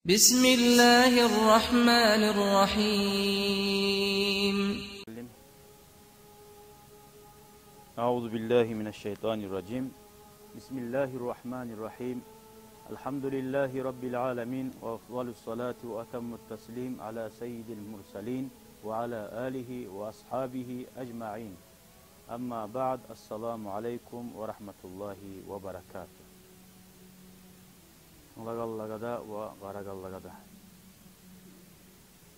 بسم الله الرحمن الرحيم أعوذ بالله من الشيطان الرجيم بسم الله الرحمن الرحيم الحمد لله رب العالمين وأفضل الصلاة وأتم التسليم على سيد المرسلين وعلى آله وأصحابه أجمعين أما بعد السلام عليكم ورحمة الله وبركاته Lagallagada ve garagallagada.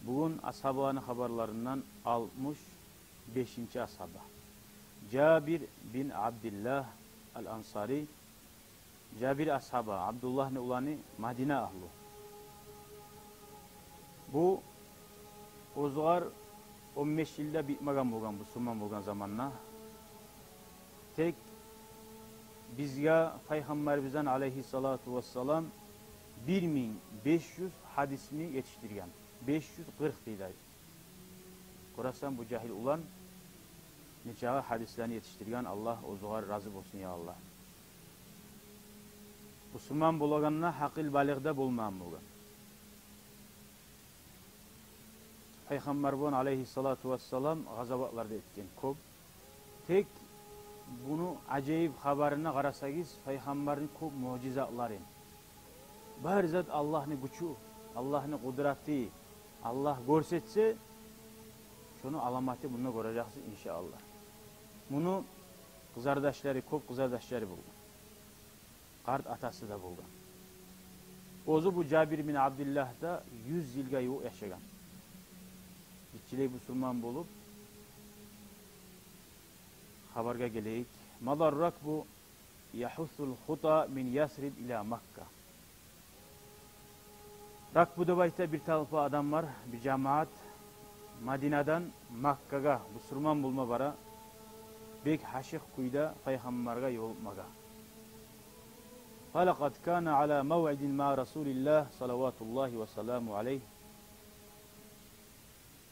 Bugün ashabane haberlerinden 65. ashaba. Cabir bin Abdullah al-Ansari. Cabir ashaba, Abdullah ne ulanı Madine ahlu. Bu ozgar 15 yılda bitmagan bolgan, Müslüman bolgan zamanna. Tek bizge Peygamberimizden aleyhissalatu vesselam 1500 hadisini yetiştirgen. 540 deydi. Korasan bu cahil ulan neçe hadislerini yetiştirgen Allah o zuhar razı olsun ya Allah. Müslüman bolaganına hakil balig'de bulmam bolgan. Peygamber aleyhissalatu vesselam gazavatlarda etken köp. Tek bunu acayip haberine qarasangiz Peygamberin köp mucizatlari. Bari zat Allah'ın gücü, Allah'ın kudreti, Allah görsetse şunu alamatı bunu göreceksiniz inşallah. Bunu kızardaşları, köp kızardaşları buldu. Kart atası da buldu. Ozu bu Cabir bin Abdullah da 100 yılga yoğu yaşagan. İçiley Müslüman bulup haberga geleyik. Madarrak bu yahussul huta min Yasrib ila Makka. Rakbu'da bayta bir talpa adam var, bir cemaat Madine'den Makka'ga Müslüman bulma bara bek haşiq kuyda Peygamber'ga yolmaga. Falaqad kana ala mev'idin ma Rasulillah salavatullahi ve selamu aleyh.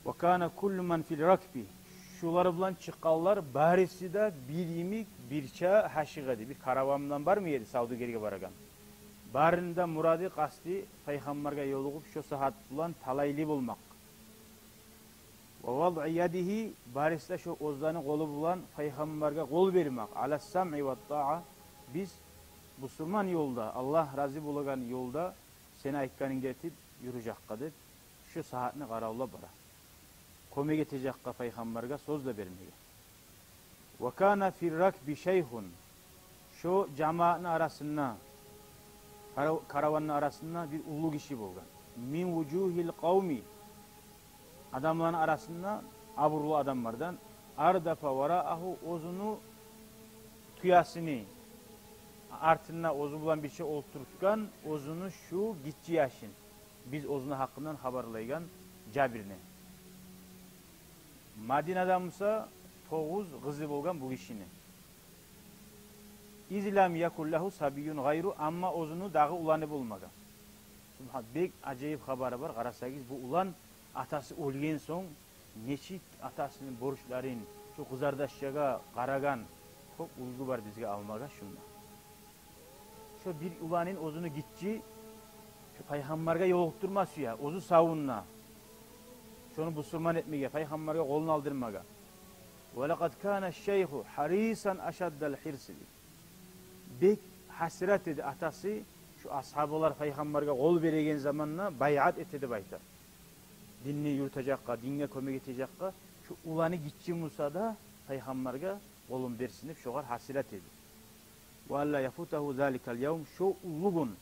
Ve kana kullu man fil rakbi. Şular bilan çıqqanlar barisi de bir yemik birça haşiq edi. Bir karavandan var mı yedi Savdugerge baragan. Barında muradi qasti Peygamber'ga yoluğup şu saat bilan talayli bulmak. Ve vad'i yadihi barista şu ozdanı kolu bilan Peygamber'ga kol vermek. Ala sam'i ve ta'a. Biz Müslüman yolda, Allah razı bulagan yolda seni aytkanın getip yürüyecekka deb şu saatini qaravla bara. Kömek etecekka Peygamber'ga söz de vermeye. Ve kana fir rakbi şeyhun. Şu cemaatın arasında karavanın arasında bir ulu kişi bulgan. Min vucuhil kavmi. Adamların arasında aburlu adamlardan ardafa varaahu ozunu tüyasını artına ozu bulan bir şey olturtkan ozunu şu gitçi yaşın. Biz ozunu hakkından haberlaygan Cabir'ne. Madine'den ise 9 kızı bulgan bu kişinin. İzlam yakullahu sabiyun gayru amma ozunu dağı ulanı bulmaga. Subhan bek acayip haberi var. Qarasangiz bu ulan atası ölgen soň neçik atasının borçların şu kızardaşçaga qaragan çok ulgu var bizge almaga şunda. Şu bir ulanın ozunu gitçi şu Peygamber'ge yoluqturmas ya, ozu savunna. Şunu Müslüman etmege, Peygamber'ge kolunu aldırmaga. Ve laqad kana şeyhu harisan aşaddal hirsi. Bek hasret edi atası şu ashabolar Peygamber'ge kol beregen zamanla bayat etedi baytar. Dinni yurtacakka, dinge kömek etecekka şu ulanı gitçi Musa da Peygamber'ge kolun bersin dep şogar hasret edi. Ve alla yafutahu zalikal yevm şu ulugun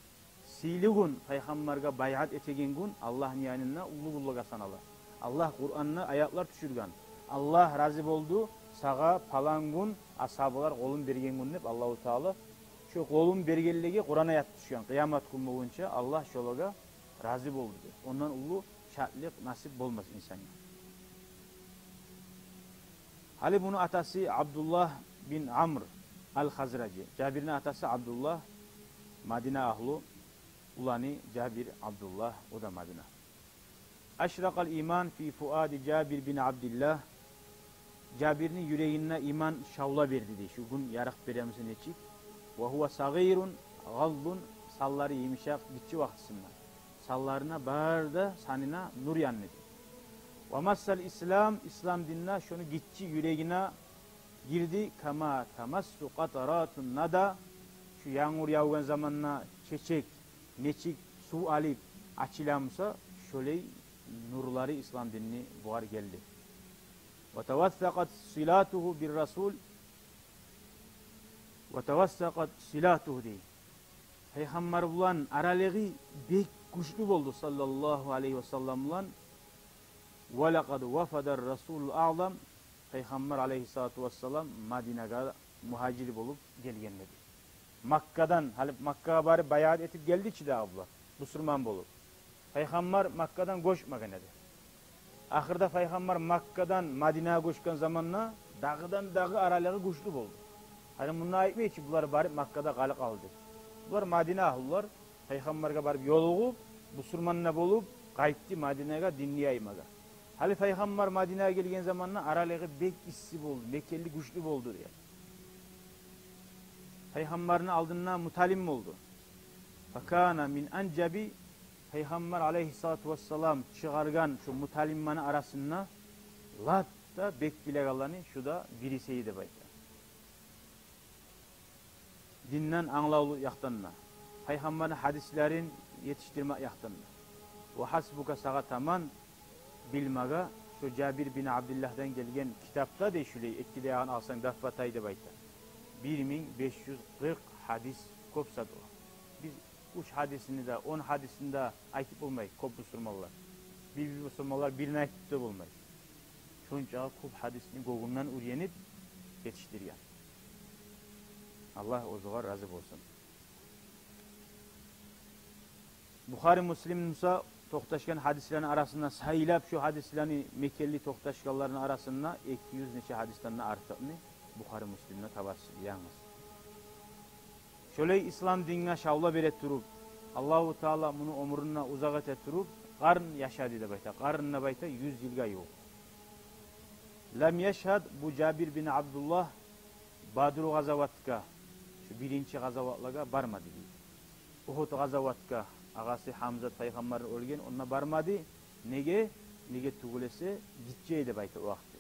siligun Peygamber'ge bayat etegen gün Allah'ın yanına ulugullaga sanalar. Allah Kur'an'na ayatlar düşürgen. Allah razı oldu sağa palan gün ashabolar kolun bergen gün dep Allahu Teala şu kolun bergenligi Kur'an ayat düşüyen kıyamet günü boyunca Allah şolaga razı oldu. Ondan ulu şartlık nasip bolmaz insana. Hali bunu atası Abdullah bin Amr al-Hazraci. Cabir'in atası Abdullah Madine ahlu ulanı Cabir Abdullah o da Madine. Aşrakal iman fi fuadi Cabir bin Abdullah. Cabir'in yüreğine iman şavla verdi diye. Şu gün yarak veremizin neçik. Ve huve sagirun galdun salları yumuşak gitçi vaktisinde. sallarına barda sanına nur yandı. Ve masal İslam, İslam dinine şunu gitçi yüreğine girdi. Kama tamassu qataratun nada, şu yağmur yağgan zamanla çiçek, neçik su alıp açılamsa şöyle nurları İslam dinini buhar geldi. Ve tevassaqat silatuhu bir rasul ve tevassaqat silatuhu diye. Peygamber bulan aralığı bek güçlü oldu sallallahu aleyhi ve sellem bulan. Ve lekad vafadar rasulul a'zam, Peygamber aleyhissalatu vesselam Madine'ye muhacir bulup gelgenledi. Makka'dan, halip Makka'ya bari bayat etip geldi ki de abla, Müslüman bulup. Peygamber Makka'dan koşmagan edi. Ahırda Peygamber Makka'dan Madine'ye koşkan zamanla dağıdan dağı aralığı güçlü oldu. Hani bununla ayıkmıyor ki bunlar bari Makka'da kalı kaldı. Bunlar Madine ahullar, Peygamber'e bari yolu Müslümanına bulup kayıttı Madine'ye dinleyeymaga. Hali Peygamber Madine'ye gelgen zamanla aralığı bek issi oldu, Mekkelli güçlü oldu yani. Peygamber'in aldığına mutalim oldu. Fakana min ancabi, Peygamber aleyhissalatu vesselam çıkargan şu mutalimmanı arasında lat da bek bilegalani şu da biriseydi bayta. Dinden anlaulu yaktanına. Peygamber'in hadislerin yetiştirme yaktanına. Ve hasbuka sağa taman bilmaga şu Cabir bin Abdullah'dan gelgen kitapta da şöyle iki deyağın alsan daffataydı bayta. 1540 hadis kopsadı o. Biz 3 hadisini de 10 hadisini de aytıp olmayız kop Müslümanlar. Bir Müslümanlar birini aytıp da olmayız. Şunca kop hadisini gogundan uğrayanıp yetiştiriyor. Allah o zaman razı olsun. Bukhari Müslim ise toxtaşkan hadislerin arasında sayılap şu hadislerini Mekkelli toxtaşkanların arasında 200 neçe hadislerine artıqını Bukhari Müslim'le tabarsız yalnız. Şöyle İslam dinine şavla beret durup Allahu Teala bunu umruna uzak et durup qarn yaşadı da bayta. Qarnına bayta 100 yılga yok. Lam yeşhad bu Cabir bin Abdullah Badru gazavatka şu birinci gazavatlaga barmadı deydi. Uhud gazavatka ağası Hamza Peygamber ölgen onunla barmadı. Nege tugulese gideceğiydi bayta o vakti.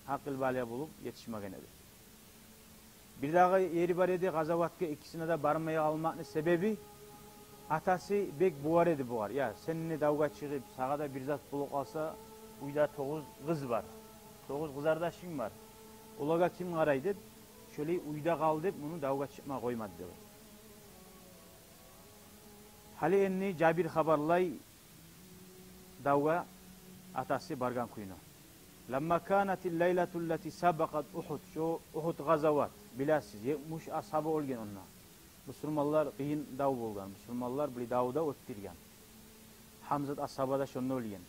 Akıl balya bulup yetişmegen edi. Bir daha yeri var edi gazavatka ikisine de barmaya almakın sebebi atası bek buğar edi buğar. Ya seninle davga çıkıp sağada bir zat bulup alsa uyda 9 kız var. 9 kızardaşın var. Olaga kim qaraydı? Şöyle uyda kaldı bunu davga çıkma koymadı dedi. Hali enni Cabir habarlay davga atası bargan kuyuna. Lamma kanatil leyletul lati sabaqat Uhud, şu Uhud gazavat bilasiz 70 ashabı olgen onna. Müslümanlar qiyin dav bolgan. Müslümanlar bili davda öttirgen. Hamzat ashabada şonda olgen.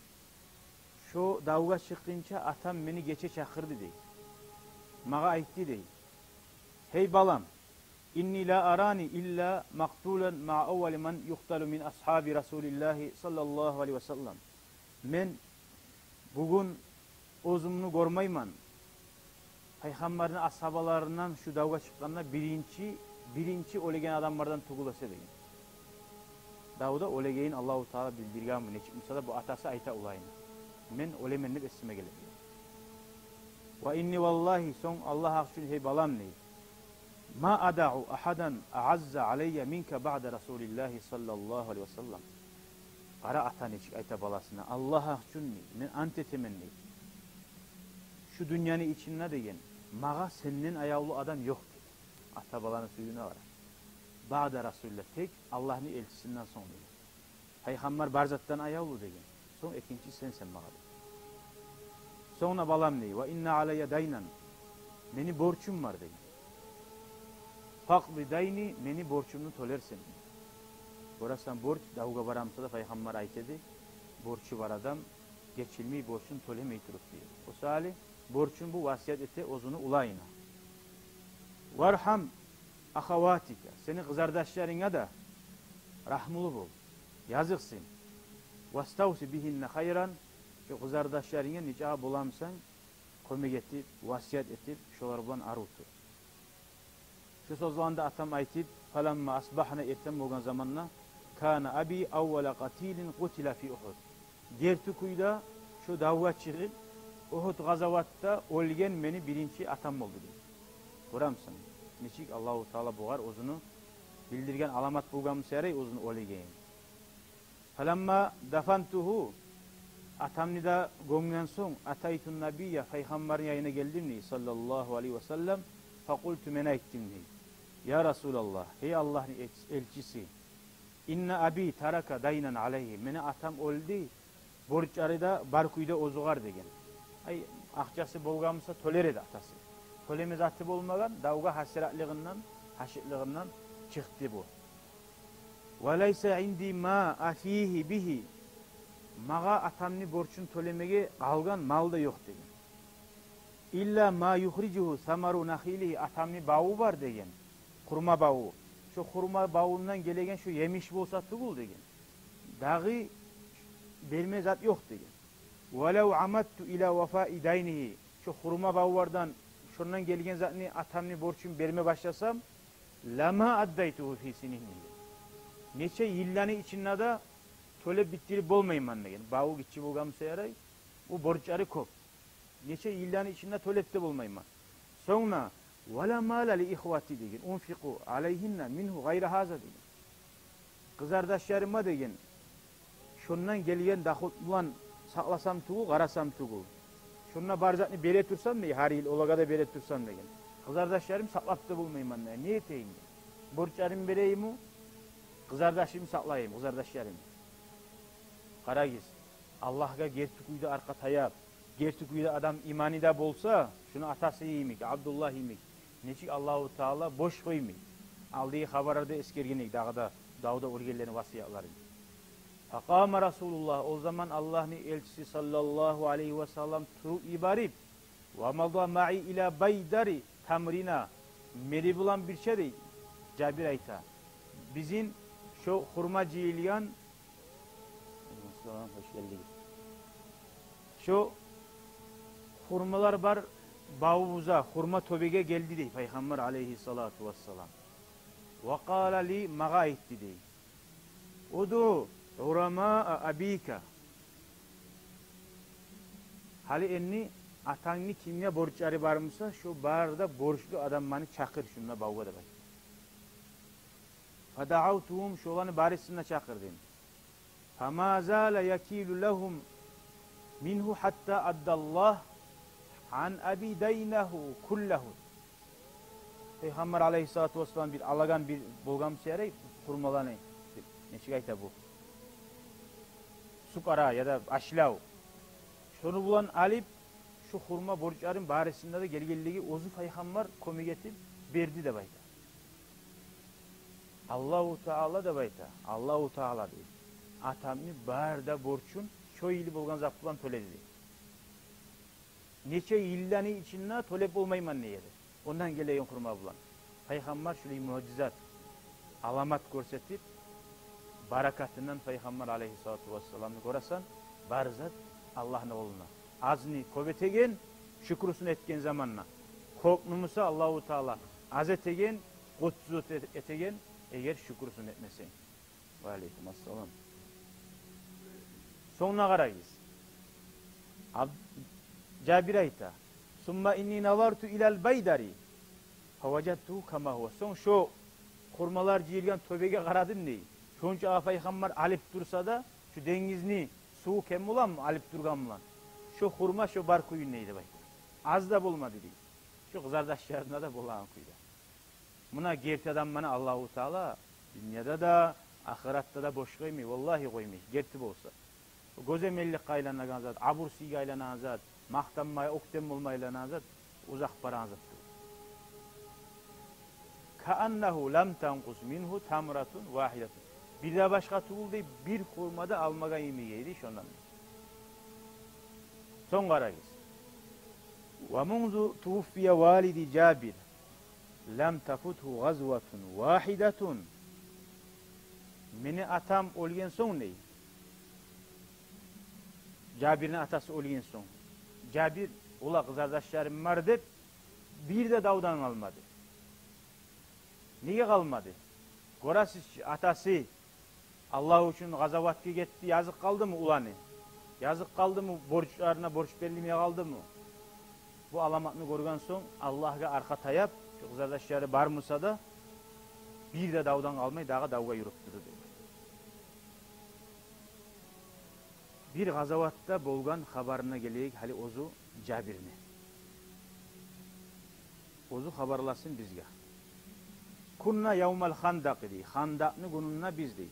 Şu davga çıkınca atam beni geçe çakırdı dey. Mağa aytti dey. Hey balam, inni la arani illa maktulan ma evveli men yuhtalu min ashabi Resulillahi sallallahu aleyhi ve sellem. Men bugün özümünü görmeyman. Peygamberin ashabalarından şu davga çıkkanına birinci olegen adamlardan tugulası deyin. Davda olegeyin Allahu Teala bildirgan mı ne çıkmışsa da bu atası ayta olayını. Men olemenlik esime gelip. Ve inni vallahi son Allah akşun hey balam ney. Ma ada'u ahadan a'azza aleyye minke ba'de Resulillahi sallallahu aleyhi ve sellem. Ara atan içik ayta balasına. Allah akşun ney. Men antetemen ney. Şu dünyanın içinde deyin. Mağa senin ayağlı adam yok. Ata balanın suyuna var. Ba'de Resulillah tek Allah'ın elçisinden sonra. Peygamber barzattan ayağlı deyin. Son ikinci sen mağa. Sonra balam ney. Ve inna aleyye daynan. Meni borçum var deyin. Fakli dayni meni borçumunu tolersin. Burasından borç davga baramsa da Peygamber aytedi. Borçu var adam geçilmeyi borçun tolemeyi turup diyor. O sali borçun bu vasiyet ete ozunu ulayına. Varham ahavatika. Senin kızardaşlarına da rahmulu bol. Yazıksın. Vastavsi bihinne hayran. Şu kızardaşlarına nica bulamsan kömek etip, vasiyet etip şolar bulan arutu. Şu sözlanda atam aytip falamma asbahna erten bolgan zamanla kana abi awwala qatilin qutila fi Uhud. Gertukuyda şu davvatçı Uhud gazavatta olgen meni birinci atam oldu dedi. Koramsın. Neçik Allahu Teala buğar ozunu bildirgen alamat bulgam seray ozunu olegen. Falamma dafantuhu atamni da gongdan soň ataytun nabiyya peygamberin yayına geldim ni sallallahu aleyhi ve sellem fakultu men ayttim ni. Ya Resulallah, ey Allah'ın elçisi. İnne abi taraka daynan aleyhi. Meni atam oldu. Borçarıda barkuyda ozugar degen. Ay akçası bolgamsa toler edi atası. Tolemiz atı bolmagan davga hasiratlığından, haşitlığından çıktı bu. Ve leyse indi ma afihi bihi. Maga atamni borçun tolemege algan mal da yok degen. İlla ma yuhricuhu samaru nahilihi. Atamni bağı var degen. Kurma bağı. Şu kurma bağından gelegen şu yemiş bolsa tugul degen. Dağı berme zat yok degen. Velev amattu ila vefai daynihi. Şu kurma bağlardan şundan gelgen zatni atamni borçun berme başlasam lama addaytuhu fi sinihni. Neçe yillani içinde da tole bittirip bolmayım degen. Bağı gitçi bolgam seyaray bu borçları kop. Neçe yillani içinde tolette bolmayım. Sonra وَلَا مَالَ لِإِخْوَاتِ degen. اُنْفِقُوا عَلَيْهِنَّ مِنْهُ غَيْرَ هَذَا degen. Kızardaşlarıma degen. Şundan gelgen dahut ulan saklasam tuğu, karasam tuğu. Şunna barzatni bere tursam da her yıl olaga da bere tursam degen. Kızardaşlarım saklap da bulmayım anne. Niye eteyim? Borçlarımı vereyim mi? Kızardaşımı saklayayım, kızardaşlarım. Karagiz. Allah'a gertukuyda arka tayap. Gertukuyda adam imanida bolsa, şunu atası iyimik, Abdullah iyimik. Neçik Allahu Teala boş koymayın. Aldığı haberlerde eskergenik dağda Davud'a urgellerin vasiyatları. Fakama Resulullah o zaman Allah'ın elçisi sallallahu aleyhi ve sellem turu ibarip ve malda ma'i ila baydari tamrina meri bulan bir şey değil. Cabir ayta. Bizim şu hurmacı ilyan hoş geldiniz. Şu hurmalar var bağımıza, hurma tobege geldi dey Peygamber aleyhissalatu vesselam. Ve kâle li mağa etti dey. Udu uramâ'a abîka. Hali enni atanni kimya borçları varmışsa şu barda borçlu adam bana çakır şununla bağıda bak. Fada'avtuhum şu olanı barisine çakırdım. Fama zâle yakîlu lehum minhu hatta addallah an abi daynahu kullahu. Peygamber aleyhissalatu vesselam bir alagan bir bulgam seyre kurmalanı. Ne şikayete bu? Sukara ya da aşlav. Şunu bulan alip şu hurma borçların barisinde de gelgelliği ozu peygamber komigetip berdi de bayta. Allahu Teala da bayta. Allahu Teala değil. Atamni barda borçun şöyle bulgan zaplan toledi. Neçe yillani içinde tolep olmayım anne yeri. Ondan geleyen kurma bulan. Peygamber şöyle mucizat, alamat görsetip, barakatından Peygamber aleyhissalatu vesselam'ı korasan, barzat Allah'ın oğluna. Azni kovetegen, şükrusunu etken zamanla. Korknumusa Allahu Teala az etegen, kutsuz etegen, eğer şükrusunu etmesin. Ve aleyküm assalam. Sonuna karayız. Cabir ayta. Summa inni nazartu ilal baydari. Favacattuhu kama huwa. Son şu kurmalar ciyilgen tövbege karadım ney. Şonca Peygamber alip dursa da şu dengizni suğu kem ulan mı alip durgan mı lan? Şu hurma şu bar kuyun neydi bayta. Az da bulmadı değil. Şu kızardaşlarında da bulan kuyda. Buna gerti adam bana Allahu Teala dünyada da ahiratta da boş koymuyor. Vallahi koymuyor. Gerti olsa. Gözemellik kaylanan zat, abursi kaylanan zat, mahtanmaya, oktem olmaylanan zat, uzak paran zat. Ka'annahu lam tanqus minhu tamratun vahidatun. Bir de başka tuğul deyip bir hurmada almaga yemeyeydi şundan. Son karagız. Ve munzu tuhuffiye validi Cabir lam tafuthu gazvatun vahidatun. Meni atam olgen son ney? Cabir'in atası olgen son. Cabir ula kızardaşlarım var deyip bir de davdan almadı. Niye kalmadı? Gorasiz atası Allah üçün gazavatga ketdi, yazık kaldı mı ulanı? Yazık kaldı mı borçlarına borç verilmeye kaldı mı? Bu alamatını görgen soň Allah'a arka tayap, şu kızardaşları barmısa da bir de davdan kalmay, dağa davga yürüp durdu. Bir gazavatta bolgan habarına geleyik, hali ozu Cabir'ne. Ozu habarlasın bizge. Kunna yavmal handak idi. Handakны gününna biz dey.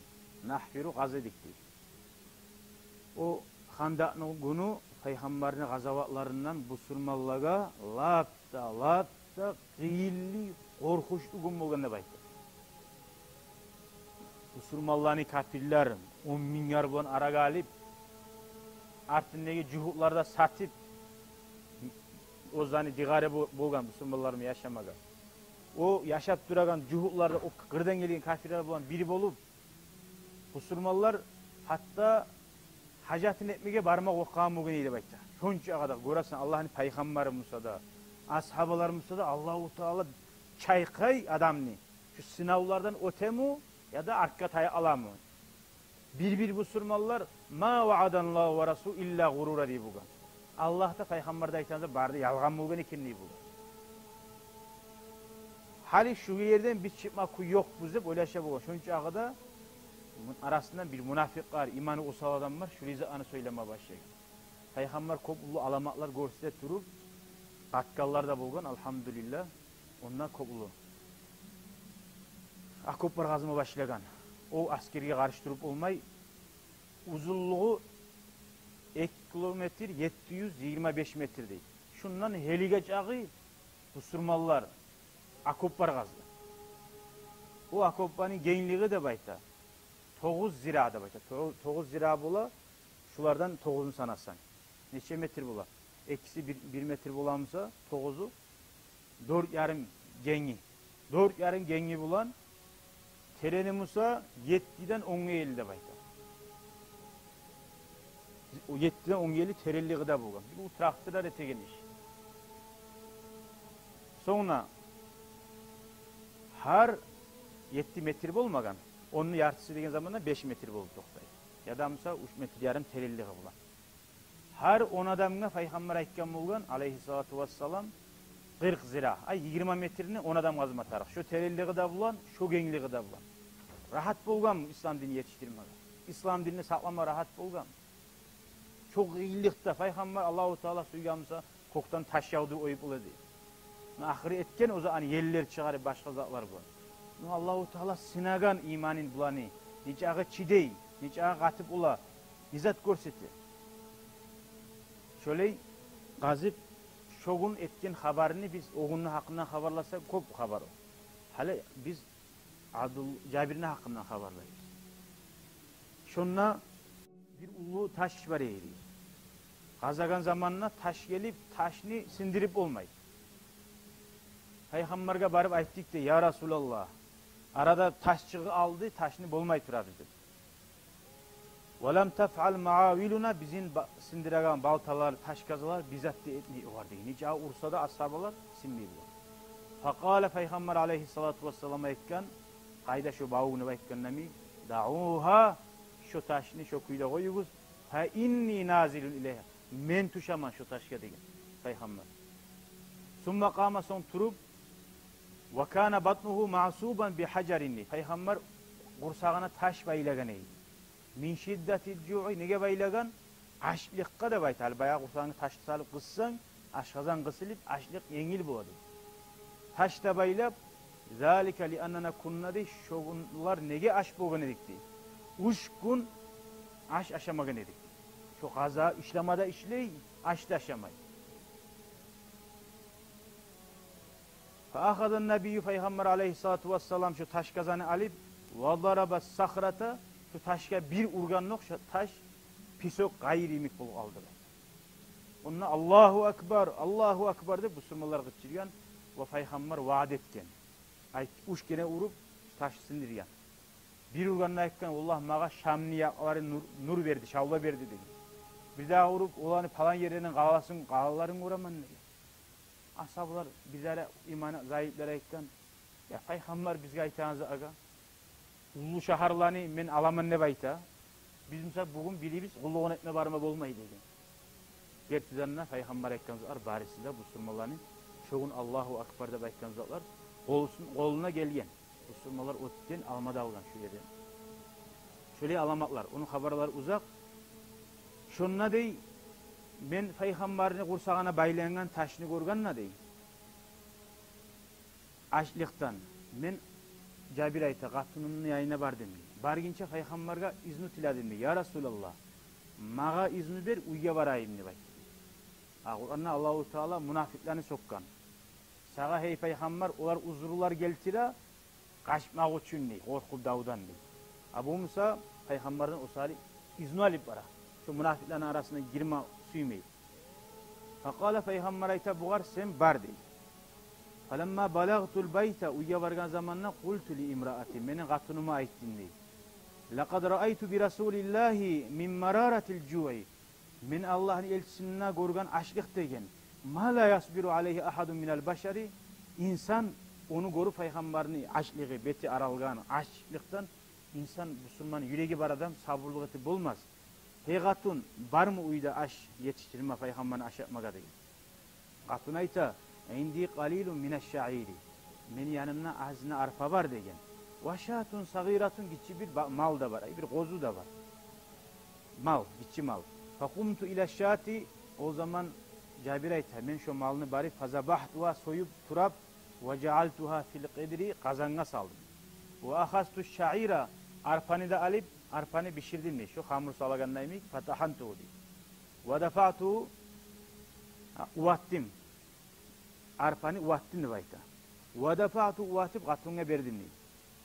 Nahfiru gazedik dey. O handakны günü Peygamberin gazavatlarından busurmallaga lapta gıyilli, korkuşlu gün bolganda baytı. Busurmallani kafirler 10 milyar bulan ara galip artındaki cuhutlarda satıp o zani digare bolgan busurmallarım yaşamaga. O yaşap duragan cuhutlarda o kırdan gelgen kafirler bulan biri bolup busurmallar hatta hacatını etmege barmak okuğan bugün eydi bayta. Şonça kadar görəsən Allah'ın peygamberi Musa da, ashabalar Musa da Allah-u Teala çaykay adamını şu sınavlardan ötemu ya da arka taya alamı. Bir busurmallar ma vaadanallahu ve rasul illa gurura deyip bugan. Allah da peygamberde aytansa bardı yalgan bugün ekenliği bugan. Hali şu yerden bir çıkmak yok buzep öyle bugan. Şonça kadar arasından bir münafik var, imanı usal adam var, şu rizanı söyleme başlayın. Peygamber kopulu alamatlar görsede durup, bakkallar da bulgan, elhamdülillah, onlar kopulu. Akoplar gazıma başlayan, o askeriye karşı durup olmay, uzunluğu 2 kilometre 725 metre değil. Şundan helige çağı, busurmallar, akoplar gazdı. O akopların genliği de bayta. 9 zira da bayta. 9 zira bula, şulardan 9'unu sanasan. Neçe metre bula? Eksi 1 metre bulamsa 9'u 4,5 gengi. 4,5 gengi bulan tereni Musa 7'den 10'a de bayta. O 7'den 10'a terelliği de bulgan. Bu traktörler etegen iş. Sonra har 7 metre bolmagan. Onun yartısı degen zamanda 5 metre bolup toktaydı. Ya da Musa 3,5 metre terelliği bulan. Har 10 adamga Peygamber aytkan bolgan aleyhissalatu vesselam 40 zira. Ay 20 metrini 10 adam gazma tarık. Şu terelliği de bulan, şu gengliği de bulan. Rahat bolgan mı İslam dini yetiştirmege? İslam dinini saklama rahat bolgan mı? Çok iyillikte Peygamber Allahu Teala suygamsa koktan taş yağdı oyup uladı. Ahiri etken o zaman yerler çıkarıp başka zatlar bu. Allahu Teala sınagan imanin bulanı. Nice ağı çidey, nice ağı katıp ula. Nizat görseti. Şöyle gazip şogun etken haberini biz oğunun hakkından haberlasak çok haber o. Hala biz Cabir'in hakkından haberlayız. Şunla bir ulu taş var eğri. Gazagan zamanına taş gelip taşını sindirip olmayı. Peygamber'e barıp ayttık de ya Resulallah arada taşçığı aldı taşını bolmay turadı dedi. وَلَمْ تَفْعَلْ مَعَاوِلُنَا bizim sindiragan baltalar, taş kazılar bizzat de etmeyi var değil. Nice Ursa'da ashabalar sinmeyi var. فَقَالَ Peygamber aleyhissalatu vesselam'a etken kayda şu bağını etken nemi da'uha şu taşını şu kuyuda koyuguz فَاِنِّي نَازِلٌ اِلَيْهَا men tuşaman şu taşka degen Peygamber. Summa qama son turup وَكَانَ بَطْنُهُ مَعْصُوبًا بِحَجَرِنِّ Peygamber kursağına taş baylagan eydi. Min şiddetil cu'i nege baylagan? Açlıkka da baytal. Bayağı kursağını taşlı salıp kıssan, aşkazan kısılıp açlık yengil buladı. Taş da baylap, ذَٰلِكَ لِأَنَّنَا كُنَّدِ şoğunlar nege aş boğun edikti. 3 gün aş aşamagan edik. Şu kaza işlemada işley, aş da aşamay. فَاَخَذَ النَّبِيُّ Peygamber aleyhissalatu vesselam şu taş kazanı alıp وَضَرَبَ السَّخْرَةَ şu taşka bir urganlık şu taş pisok gayrimik bulup aldı. Onunla Allahu Ekber, Allahu Ekber de bu sürmalar gıçırgan ve Peygamber vaat etken. Ay uç gene urup taş sindirgan. Bir urganına etken Allah mağa şamni yakları nur verdi, şavla verdi dedi. Bir daha urup olanı falan yerinin qalaların uğraman dedi. Ashablar bizlere imanı zayıflara etken ya Peygamber bizge aytanızı aga. ulu şaharlarını men alaman ne bayta. Biz mesela bugün biliriz kulluğun etme barma bolmayı degan. Gerçekten Peygamber aytkanızlar barisinde bu Müslümanların çoğun Allahu Akbar deb aytkanızlar koluna gelgen. Müslümanlar otten almada algan şu yerden. Şöyle alamatlar, onun haberleri uzak. Şunna dey men Peygamberini kursağına baylangan taşını görganna dey. Açlıktan men Cabir ayta qatınımın yayına bardım. Barginçe Peygamberga izni tiladim. Ya Resulallah, mağa izni ber, uyga barayım deb aytdı. Kur'an'da Allahu Teala munafiklerini sokkan. Sağa hey Peygamber olar uzurlar geltire kaçmak için ne? Korkup davdan ne? Abu Musa Peygamber'in o sari izni alıp bara. Şu münafıkların arasına girme suymay. Fakala Peygamber ayta buğar sen bar dey. Falamma balagtul bayta uyga vargan zamanna qultu li imraati menin qatınıma aytdim dey. Laqad ra'aytu bi Rasulillahi min mararatil ju'i. Men Allah'ın elçisine görgen açlık degen. Ma la yasbiru aleyhi ahadun minel başari. İnsan onu görüp Peygamberini açlığı beti aralgan açlıktan insan Müslüman yüreği bar adam sabırlığı bulmaz. Hey gatun bar mı uyda aş yetiştirme Peygamberini aş yapmaga degen. Gatun ayta indi qalilun mineşşa'iri. Men yanımda azına arpa var degen. Vaşatun sagiratun giçi bir mal da var, bir gozu da var. Mal, giçi mal. Fakumtu ila şati o zaman Cabir ayta men şu malını bari fazabahtuha soyup turap ve cealtuha fil qidri kazanga saldım. Ve ahastu şaira arpanı da alıp arpanı pişirdim de şu hamur salagandayım fatahantu di. Ve dafa'tu uvattim. Arpanı uvattim de bayta. Ve dafa'tu uvatip qatunga berdim de.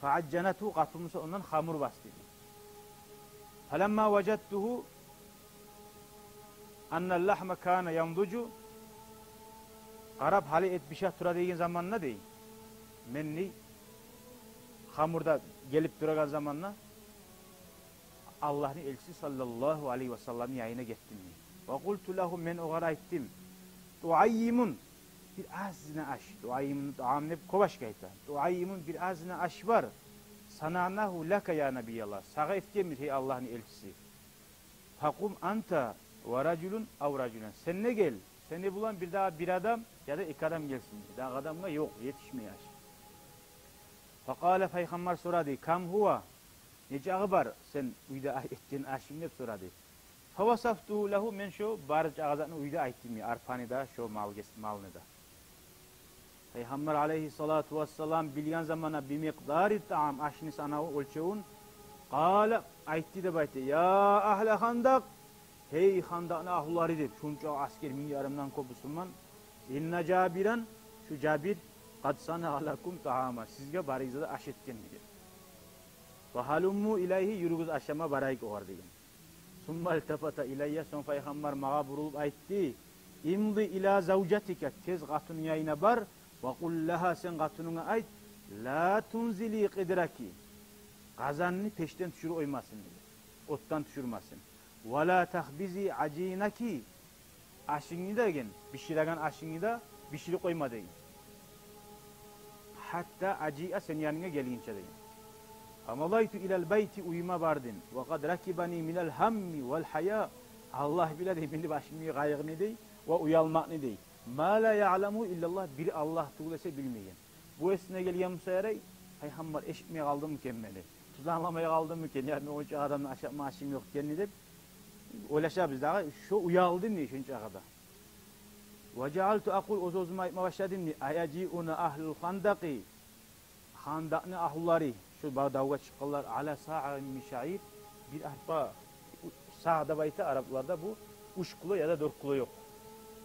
Faaccanatu qatumusa ondan hamur bastı. Falamma vecettuhu annal lahma kana yanducu Arap hali et bişah tura degen zamanna dey. Menni hamurda gelip duragan zamanna Allah'ın elçisi sallallahu aleyhi ve sellem yayına gittim. Ve kultu lahu men oğara ayttim. Tuayyimun bir azına aş. Tuayyimun taamne kovaş kayta. Tuayyimun bir azına aş var. Sananahu laka ya Nebiyallah. Sağa eftemir hey Allah'ın elçisi. Fakum anta ve raculun av raculan. Sen ne gel? Seni bulan bir daha bir adam ya da iki adam gelsin. Bir daha adamla yok yetişmiyor. Fakale Peygamber soradı. Kam huwa? Nece ağıbar sen uyda ettiğin aşım hep soradı. Favasaftuhu lahu men şu barıc ağızatını uyda ayttim ya. Arpanı da şu malını da. Peygamber aleyhissalatu vesselam bilgen zamana bir miqdari taam aşını sana ölçeğun. Kale aytti de baytı. Ya ahle handak. Hey handakna ahulları deyip. Şunca asker min yarımdan kopusunman. İnne Cabiran şu Cabir kad sana alakum taama. Sizge barizada aş etken dedi. Ve halummu ilahi yürügüz aşama barayık oğar degen. Summa iltafata ilayya son Peygamber mağa burulup aytti. İmdi ila zavcatike tez qatının yayına bar. Ve kul laha sen qatununa ayt. La tunzili qidraki. Kazanını peşten düşür oymasın dedi. Ottan düşürmesin. Ve la tahbizi acinaki. Aşını da gen. Pişiragan aşını da pişiri koyma degen. Hatta aci'a sen yanına gelince degen. Amalaytu ilal beyti uyuma bardım. Ve kad rakibani minel hammi vel haya. Allah bile dey beni başımı gayık ne dey ve uyalmak ne dey. Ma la ya'lemu illallah bir Allah tuğlese bilmeyen. Bu esine gelgen Musa'ya Peygamber eşitmeye kaldı mı kemmeli? Tuzanlamaya kaldı mı ken? Yani o adamın aşağı maaşım yok diye deyip öyle biz daha şu uyaldım ne şunca kadar. Ve cealtu akul ozozuma etme başladım ne? Ayaci'una ahlul handaki. Handakni ahulları şu davga çıkarlar ala sa'in mişair bir arpa sağda bayta Araplarda bu 3 kilo ya da 4 kilo yok.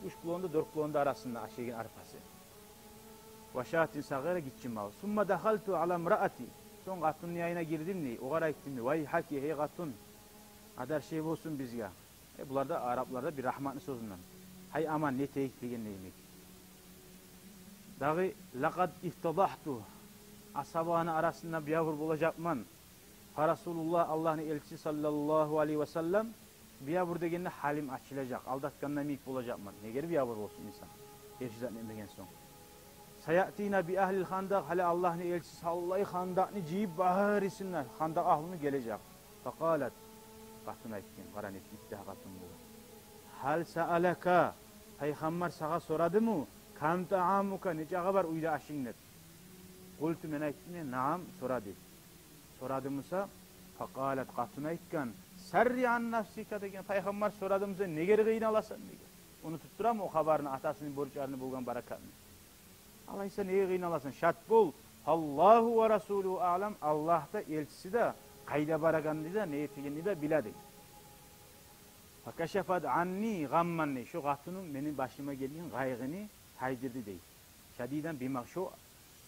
3 kilonda 4 kilonda arasında aşığın arpası. Vaşatin sagara gitçim mal. Summa dahaltu ala mraati. Son qatının yayına girdim ne? Oğara ettim ne? Vay haki hey qatun. Adar şey olsun biz ya. Bunlar da Araplarda bir rahmatlı sözünden. Hay aman ne teyik degen neymek. Dağı laqad iftadahtu. Asabağını arasında bir yavur bulacakman. Resulullah Allah'ın elçisi sallallahu aleyhi ve sellem bir yavur degeninde halim açılacak. Aldatkanına miyik bulacakman. Ne geri bir yavur olsun insan. Gerçekten emregen son. Sayatina bi ahlil handak, hale Allah'ın elçisi sallallahu handakni jiyip baharisinler. Handak ahlını gelecek. Fakalat, katın aytken, karan etlikte katın bu. Hal sa'alaka, Peygamber sağa soradı mı? Kam ta'amuka, nece var uyda aşın net. Kultu men aytken, naam soradı. Soradı mısa? Fakalat katın aytken, sarri an nafsika degen, Peygamber soradı mısa, ne geri gıyın alasın degen. Onu tutturam o habarını, atasının borçlarını bulgan barakatını. Alaysa neye gıyın alasın? Şart bul. Allahu ve Resulü alem, Allah da elçisi de, kayda barakanını da, ne etegenini de biladi. Fakaşefad anni gammanni, şu katının benim başıma gelen gaygını haydırdı değil. Şadiden bimak şu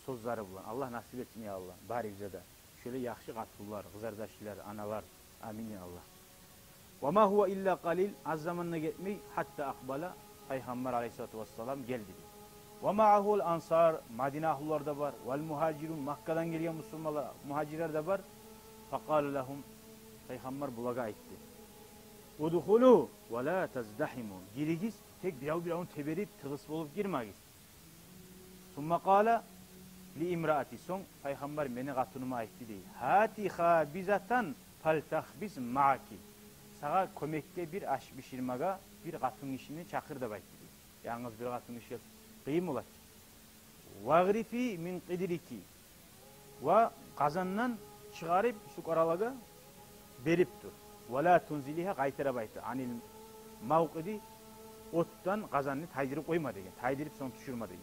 sözleri bulan. Allah nasip etsin ya Allah. Bari bize de. Şöyle yakşı katıllar, kızardaşlar, analar. Amin ya Allah. Ve ma huve illa qalil, az zamanına gitmey, hatta akbala, Peygamber aleyhissalatu vesselam geldi. Ve ma'ahul ansar, Madine ahlular da var. Vel muhacirun, Makka'dan gelen Müslümanlar, muhacirler de var. Fakalu lahum, Peygamber bulaga aitti. Udhulu ve la tezdahimu. Girigiz, tek biravun teberip, tığıs bolup girmegiz. Summa kala, li imraati, son Peygamber meni katunuma aitti değil. Hati habizatan faltahbiz ma'aki. Sağa kömekte bir aş pişirmege, bir katın işini çakır da baytti. Yalnız bir katın işi kıyım olat. Vagrifi min qidiriki. Ve kazandan çıkarıp su karalaga berip dur. Ve la tunziliha kaytara baytı. Anil mavqidi ottan kazanını taydırıp koyma degen. Taydırıp son düşürme degen.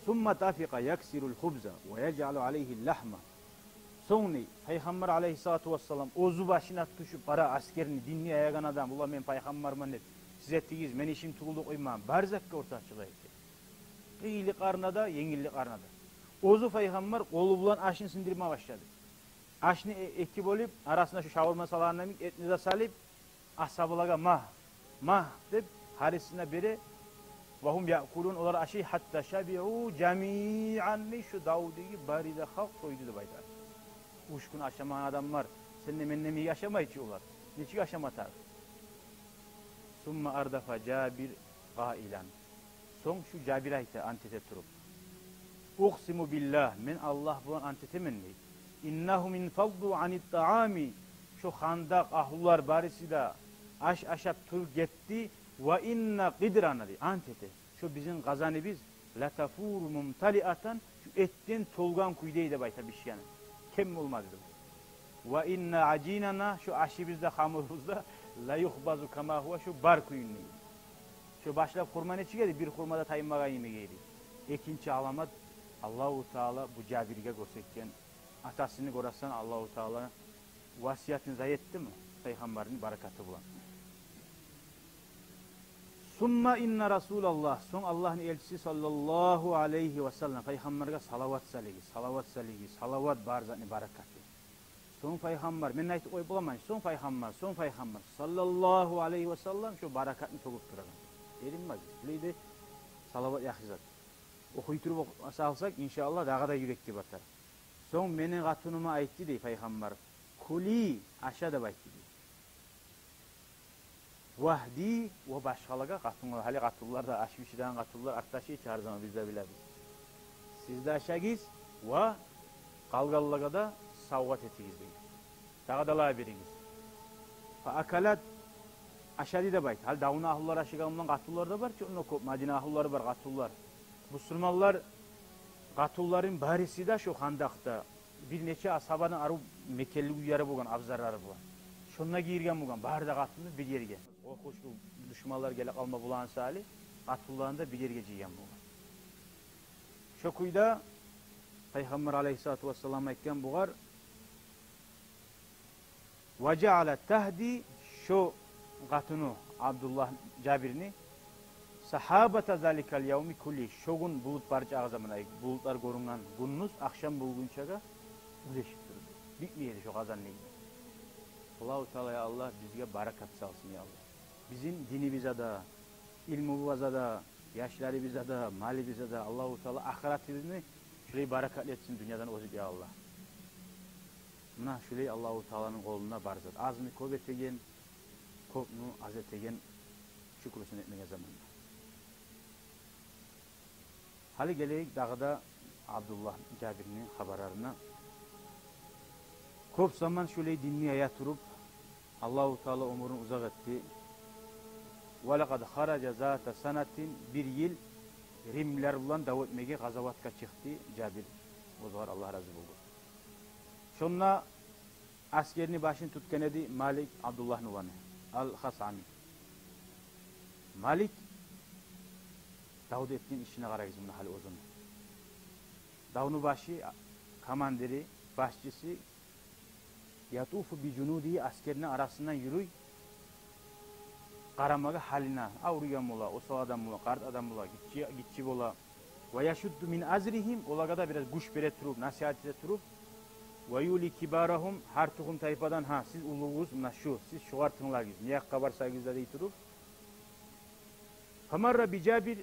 Summa tafika yaksirul hubza ve yec'alu aleyhi lahma. Sonra Peygamber aleyhissalatu vesselam ozu başına tuşup para askerini dinli ayagan adam. Ula men Peygamberman dedi. Size tigiz, men işim tuğuldu koymam. Barzakka orta çıkaydı. Kıyılı karnada, yengilli karnada. Ozu Peygamber kolu bulan aşını sindirmeye başladı. Aşını ekip olup, arasında şu şavurma salarına etnize salip, ashabılaga mah deyip, harisine biri, vahum yakulun olar aşı hatta şabi'u cami'anni şu Davud'u baride halk koydu da baytar. Uşkun aşamayan adam var. Seninle menle mi yaşama içi olar. Niçin yaşama tar? Summa ardafa Cabir qailan. Son şu Cabir ayta antete turup. Uqsimu billah, men Allah bulan antete menni. İnnehu min faddu anit ta'ami. Şu handak ahlular barisi da aşap tur gitti. Ve inna qidrana di antete. Şu bizim gazanı biz latafur mumtaliatan şu etten tolgan kuydeydi bayta bişyanı. Kim olmaz dedi. Ve inna acinana şu aşı bizde hamurumuzda la yuhbazu kama huwa şu bar kuyunni. Şu başlap hurma ne çıkedi? Bir hurmada tayınmağa yemeği yedi. İkinci alamat Allahu Teala bu Cabir'e görsekken atasını görsen Allahu Teala vasiyetini zayi etti mi? Peygamberin barakatı bulan. Summa inna Resulallah, son Allah'ın elçisi sallallahu aleyhi ve sellem Peygamber'e salavat saligi, salavat barzatni barakatı. Son Peygamber, men aytı oy bulamayın, son Peygamber sallallahu aleyhi ve sellem şu barakatni togup duragan. Erinmez, bileydi salavat yakizat. Okuyturup salsak inşallah dağa da yürekli batar. Son menin katunuma aytti dey Peygamber, kuli aşağıda baytti dey. Vahdi ve başkalığa katılır. Hali katılırlar da aşmışıdan katılırlar. Aktaşı hiç her zaman biz de biliriz. Siz de aşağıyız ve kalgalığa da savvat etiniz değil. Dağdalığa biriniz. Akalat aşağıda da bayt. Hal davuna ahullar aşağıdan katılırlar da var ki onun Madine ahulları var katılırlar. Müslümanlar katılların barisi de şu handakta bir neçe ashabanın arı Mekkeli uyarı bulgan, abzarları bulgan. Şununla girgen bulgan, bahar da katılır bir yerge. O kuşku düşmanlar gelip alma bulan sali, katıllarında bir yerge ciyen bulgan. Şu kuyda Peygamber aleyhissalatu vesselam etken buğar ve ceale tehdi şu katını Abdullah Cabir'ini sahabata zalikal yevmi kulli şogun bulut barca ağzamına bulutlar görünen gündüz akşam bulgunçaga uleşip durdu. Bitmeyedi şu kazan neydi. Allah-u Teala Allah bizge barakat salsın ya Allah. Bizim dinimize de, ilmimize de, yaşlarımıza da, malimize de Allah-u Teala ahiretimizi şurayı barakat etsin dünyadan ozip ya Allah. Buna şurayı Allah-u Teala'nın koluna barzat. Az mı köp etegen, köp mü az etegen şükürsün etmeye zamanla. Hali geleyik dağda Abdullah Cabir'in haberlerine. Köp zaman şöyle dinleye turup Allahu Teala umurunu uzak etti. Ve lekad haraca zata sanatin bir yıl Rimler bilan dav etmege gazavatka çıktı Cabir. O zaman Allah razı oldu. Şonna askerini başını tutken edi Malik Abdullah Nuvani Al-Hasami. Malik Davud ettiğin işine karayız bunu hali o zaman. Davunu başı, kamandiri, başçısı yatufu bi cunudi askerinin arasından yürüy. Karamaga haline, avruyan bola, o adam bola, kart adam bola, gitçi bola. Ve yaşuddu min azrihim, olaga da biraz güç bere turup, nasihat ede turup. Ve yuli kibarahum, her tuğum tayfadan, ha siz uluğuz, şu, siz şuar tınlargiz, niye kabar saygızda dey turup. Famarra bi Cabir,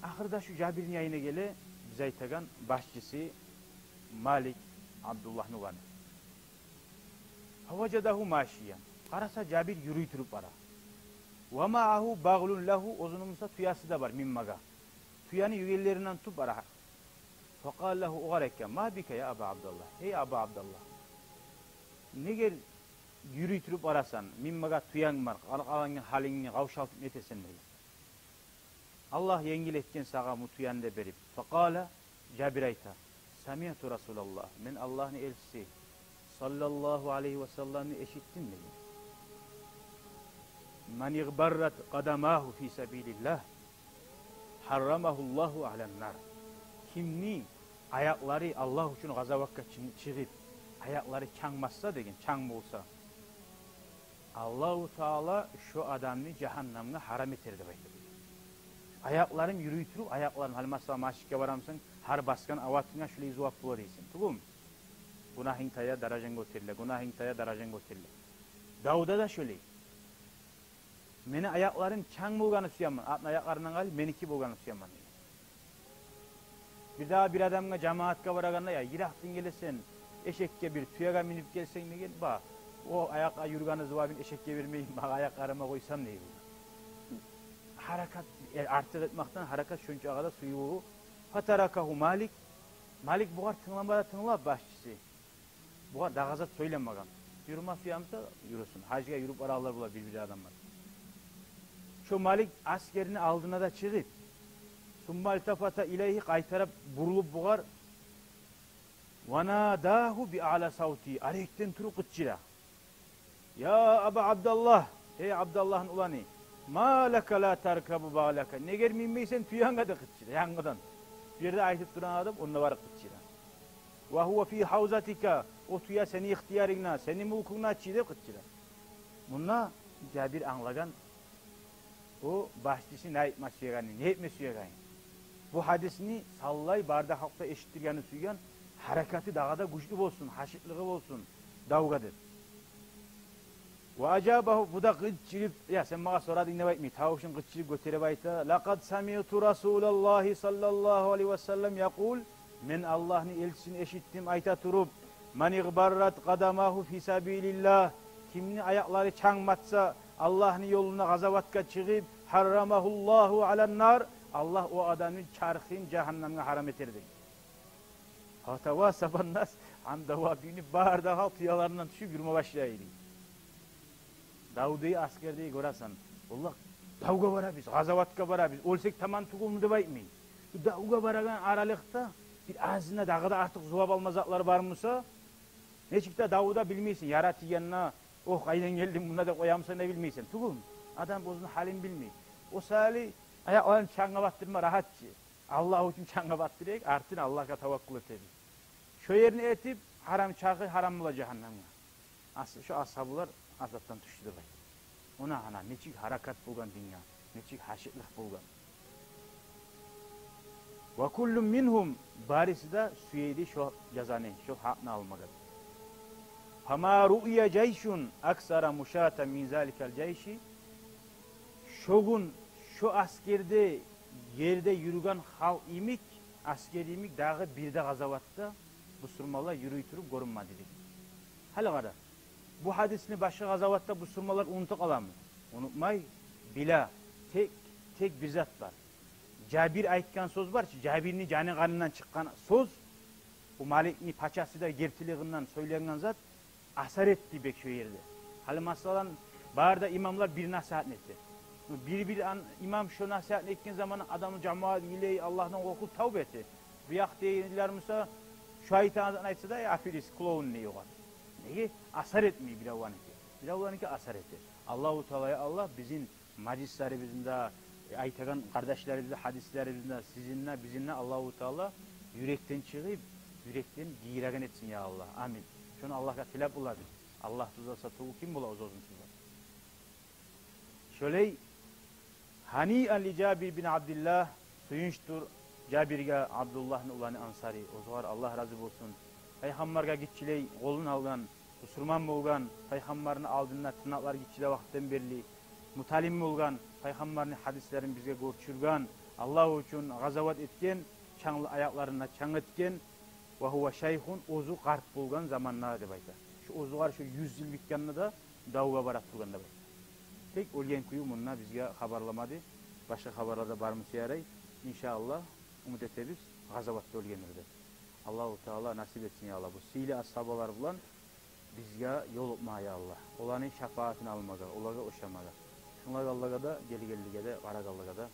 ahırda şu Cabir'in yayına gele, bize aytagan başçısı Malik Abdullah Nuvani. Havacadahu maşiyen, arasa Cabir yürüy turup ara. Ve ma'ahu bağlun lahu, ozunumuzda tuyası da var mimmaga. Tuyanı yügellerinden tup ara. Fakal lahu ugarekke, ma bike ya Aba Abdallah. Ey Aba Abdallah. Ne gel yürüy turup arasan, mimmaga tuyan var, alanın halini kavşaltıp netesen mi? Allah yengil etken sağa mu tuyan da berip. Fakala Cabir ayta. Samiyatu Resulallah. Men Allah'ın elçisi sallallahu aleyhi ve sellem'i eşittin mi? Men igbarrat kadamahu fi sabilillah harramahullahu alen nar. Kimni ayakları Allah için gazavakka çıkıp ayakları çangmazsa degen, çang olsa Allahu Teala şu adamını cehennemine haram eter de baydı. Ayaklarım yürüytürüp ayaklarım halmasa maşike varamsın har baskan avatına şöyle zuap bula deysin. Tugum? Günahın taya darajan götürle, günahın taya darajan götürle. Davud'a da şöyle. Meni ayakların çang bulganı suyaman. Atın ayaklarından gal, meniki bulganı suyaman. Bir daha bir adamga cemaatka varaganda ya, yiraktın gelesen, eşekke bir tuyaga minip gelsen ne gel, ba, o ayakla yürganı zıvabin eşekke vermeyin, bana ayaklarıma koysam ne bu? Harakat, artık etmekten harakat şunca ağada suyu. Fatarakahu Malik. Malik buğar tınlamada tınla başçısı. Buğar dağazat söylenmegan. Yürüme fiyamsa yürüsün. Hacıya yürüp aralar bula birbiri adamlar. Şu Malik askerini aldığına da çıkıp summa iltafata ileyhi kaytarıp burulup buğar vanadahu bi ala savti aleyhten turu kıtçıra. Ya Aba Abdallah, ey Abdallah'ın ulanı, ma laka la tarkabu bağlaka, ne gelmeysen tüyanga da kıtçıra, yangadan. Bir de aytıp duran adam onunla var kıtçıra. Ve huve fi havzatika, o tüya seni ihtiyarına, seni mulkuna çiğde kıtçıra. Bununla Cabir anlagan, o başçısı ne etmez suyaganı, ne etmez suyaganı. Bu hadisini sallay barda halkta eşittirganı suyan, harekatı dağda güçlü olsun, haşitlığı olsun, davgadır. Ve acabahu bu da gıççılıp, ya sen bana sonra dinle mi? Tavuşun gıççılıp götürüp ayta. Laqad sami'tu Resulallah sallallahu aleyhi ve sellem yakul, men Allah'ın elçisini eşittim ayta turup, man igbarrat kadamahu fi sabilillah, kimnin ayakları çangmatsa Allah'ın yoluna gazavatka çıkıp harramahullahu alen nar, Allah o adamın çarkın cehennemine haram eterdi. Hatava sabannas andava bini barda halk tuyalarından düşüp yürüme başlaydı. Davud'u askerdeyi görürsen, Allah davga bara biz, gazavatka bara biz, olsak tamam tuğumunu da baytmayın. Davga baragan aralıkta bir ağzına dağda artık zuhab almazaklar var mısa, ne çıktı Davud'a bilmeysin, yaratı yanına, oh kaydan geldim buna da koyamsa ne bilmeysin. Tuğum, adam bozun halini bilmeyin. O sali ayaklarını çanga battırma rahatçı. Allah için çanga battırayım, artık Allah'a tavakkul edelim. Şu yerini etip haram çakı haram bula cehennemine. Asıl şu ashablar azaptan düştüler. Ona ana neçik harakat bulgan dünya, neçik haşitlik bulgan. Ve kullum minhum barisi de süyeydi şu cezane, şu hakkını almadı. Fama ru'ya ceyşun aksara muşata min zalikel ceyşi. Şogun şu askerde yerde yürügen hal imik, asker imik dağı bir de gazavatta bu surmalar yürüytürüp görünmedi dedi. Hali kadar. Bu hadisini başka gazavatta bu surmalar unutuk alamı. Unutmay, bila, tek bir zat var. Cabir aytgan söz var. Cabirni jani qanından çıkkan söz. Bu Malikni paçası da gertiliğinden söylengen zat asar etti bek şu yerde. Hali masalan barda imamlar bir nasihat etti. Bir imam şu nasihat etken zaman adamı cemaat iley Allah'tan korkup tavbe etti. Bu yak deyirler Musa şu ayetlerden aytsa da afiris kulağın ne yok. Neye? Asar etmiyor bir avlaniki. Bir avlaniki asar etti. Allahu Teala'ya Allah bizim majlislerimizde aytagan kardeşlerimizde, hadislerimizde sizinle bizimle Allahu Teala yürekten çıkıp yürekten giyiragen etsin ya Allah. Amin. Şunu Allah'a tilap buladı. Allah tuzasa tuğu kim bula uzun tuzasa. Şöyle Hani Ali Cabir bin Abdullah suyunçtur Cabir'e Abdullah'ın ulanı Ansari. O zaman Allah razı olsun. Peygamber'e gitçiley kolun algan, Müslüman bolgan, Peygamber'in aldığına tırnaklar gitçile vakitten belli. Mutalim bolgan, Peygamber'in hadislerini bize görçürgan, Allah için gazavat etken, çanlı ayaklarına çan etken, ve huve şeyhun ozu kart bolgan zamanlar deb ayta. Şu ozular şu 100 yıl bitkenini de davuga barak turganda bay. Tek olgen kuyu munna bizge habarlamadı. Başka haberlarda barmısı yaray. İnşallah umut etebіз gazavatda olgenirdi. Allahu Teala nasip etsin ya Allah. Bu sili ashabalar bulan bizge yol opmaya Allah. Olanın şefaatini almaga, olaga oşamaga. Şunlar Allah'a da geli de, Allah'a da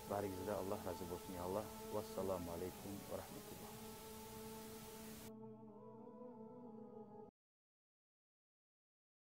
bari bizde Allah razı olsun ya Allah. Vesselamu aleyküm ve rahmetullah.